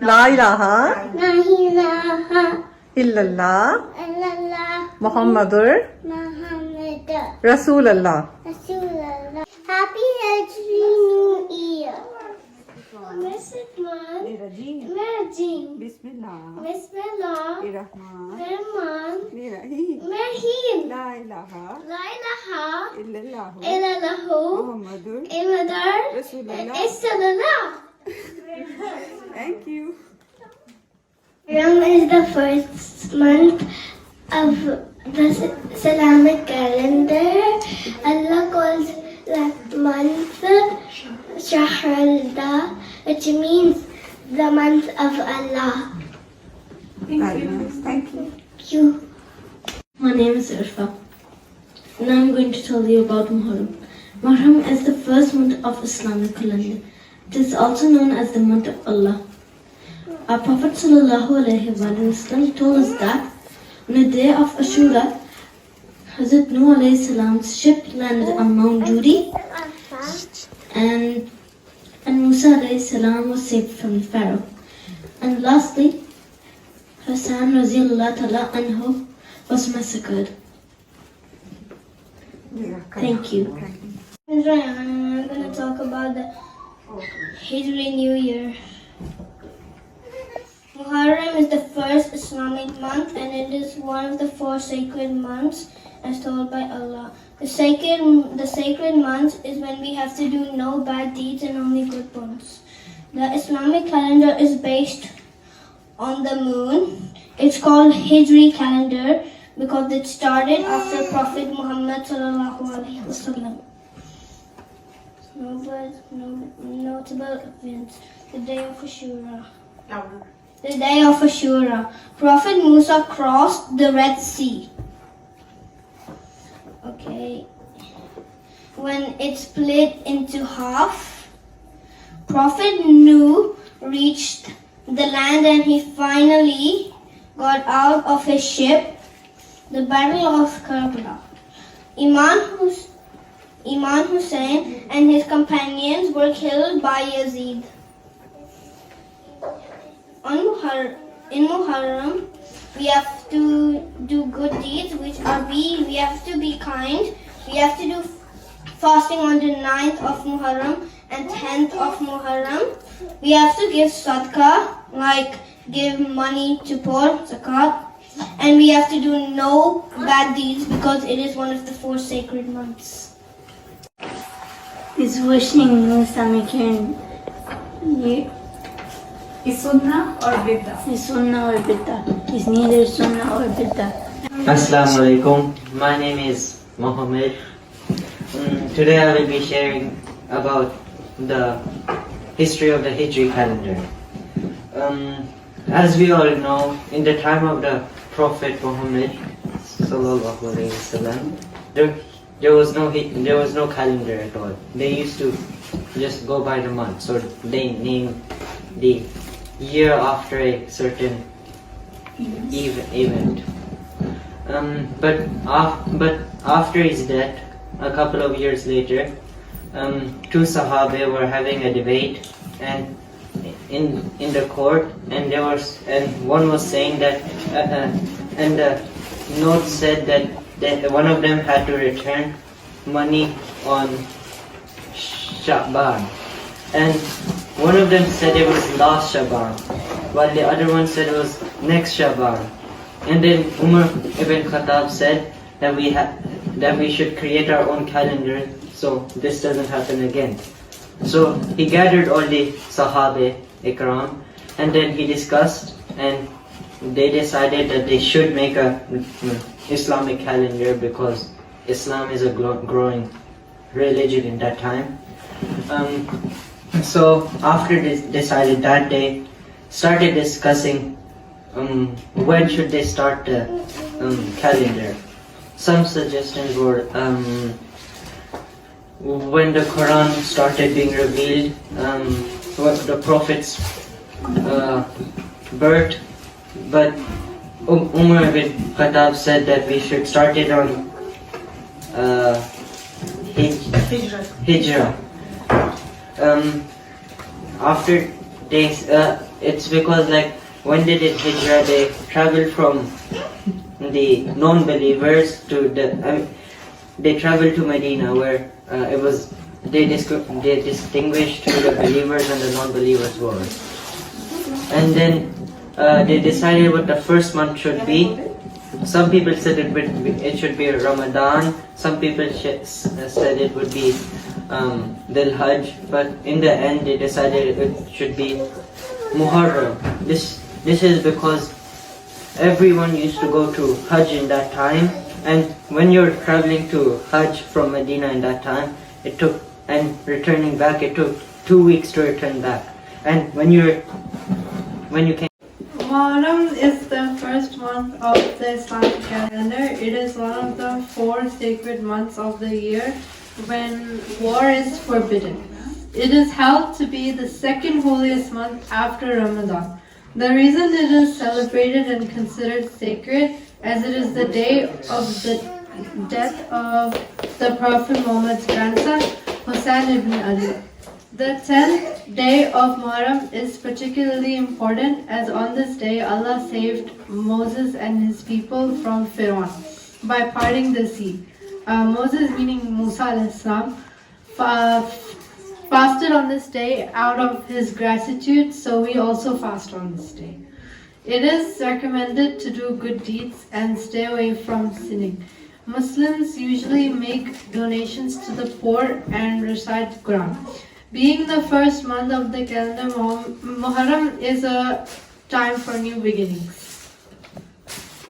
La ilaha La ilaha illallah illallah Muhammadur Muhammad Rasulullah. Rasulullah. Happy Hijri New Year. Merging. Bismillah. Bismillah. Rahman. Rahman. Rahim. Rahim. La ilaha La ilaha illallah. illallahu Muhammadur Imadar Rasulullah. Rasulullah. Thank you. Muharram is the first month of the Islamic calendar. Allah calls that month Shahr al-Da, which means the month of Allah. Very nice. Thank you. Thank you. My name is Irfa, and I'm going to tell you about Muharram. Muharram is the first month of Islamic calendar. It is also known as the month of Allah. Our Prophet ﷺ told us that on the day of Ashura, Hazrat Nuh Salam's ship landed on Mount Judi, and Musa Salam was saved from the Pharaoh. And lastly, Hassan anhu was massacred. Thank you. I'm going to talk about the Hijri New Year. Muharram is the first Islamic month and it is one of the 4 sacred months as told by Allah. The sacred month is when we have to do no bad deeds and only good ones. The Islamic calendar is based on the moon. It's called Hijri calendar because it started after Prophet Muhammad sallallahu alaihi wasallam. Notable events: the day of Ashura. The day of Ashura, Prophet Musa crossed the Red Sea. Okay. When it split into half, Prophet Nuh reached the land and he finally got out of his ship. The Battle of Karbala. Imam Hussein and his companions were killed by Yazid. In Muharram, we have to do good deeds, which are we have to be kind. We have to do fasting on the 9th of Muharram and 10th of Muharram. We have to give sadaqah, like give money to poor, zakat. And we have to do no bad deeds because it is one of the 4 sacred months. Is washing Islamic hand Is sunnah or bid'ah? is sunnah or bid'ah? Is neither sunnah or bid'ah? Assalamu alaikum. My name is Mohammed. Today I will be sharing about the history of the Hijri calendar. As we all know, in the time of the Prophet Muhammad sallallahu alaihi wasallam, there was no calendar at all. They used to just go by the months, or they named the year after a certain event. But after his death, a couple of years later, 2 Sahabe were having a debate, and in the court, and one was saying that, and the note said that one of them had to return money on Sha'ban, and one of them said it was last Sha'ban, while the other one said it was next Sha'ban. And then Umar ibn Khattab said that we should create our own calendar so this doesn't happen again. So he gathered all the Sahabe Ikram, and then he discussed, and they decided that they should make a Islamic calendar because Islam is a growing religion in that time. So after they decided that, they started discussing when should they start the calendar. Some suggestions were when the Quran started being revealed, the Prophet's birth, but Umar ibn Khattab said that we should start it on Hijrah. After days, it's because like when they did Hijra, they traveled from the non-believers to they traveled to Medina where it was they distinguished who the believers and the non-believers were. And then they decided what the first month should be. Some people said it should be Ramadan. Some people said it would be Dhul Hajj. But in the end, they decided it should be Muharram. This is because everyone used to go to Hajj in that time, and when you're traveling to Hajj from Medina in that time, it took, and returning back, it took 2 weeks to return back. And when you came. Muharram is the first month of the Islamic calendar. It is one of the 4 sacred months of the year when war is forbidden. It is held to be the second holiest month after Ramadan. The reason it is celebrated and considered sacred as it is the day of the death of the Prophet Muhammad's grandson, Hussein ibn Ali. The 10th day of Muharram is particularly important as on this day Allah saved Moses and his people from Pharaoh by parting the sea. Moses, meaning Musa al-Islam, fasted on this day out of his gratitude, so we also fast on this day. It is recommended to do good deeds and stay away from sinning. Muslims usually make donations to the poor and recite Quran. Being the first month of the calendar, Muharram is a time for new beginnings.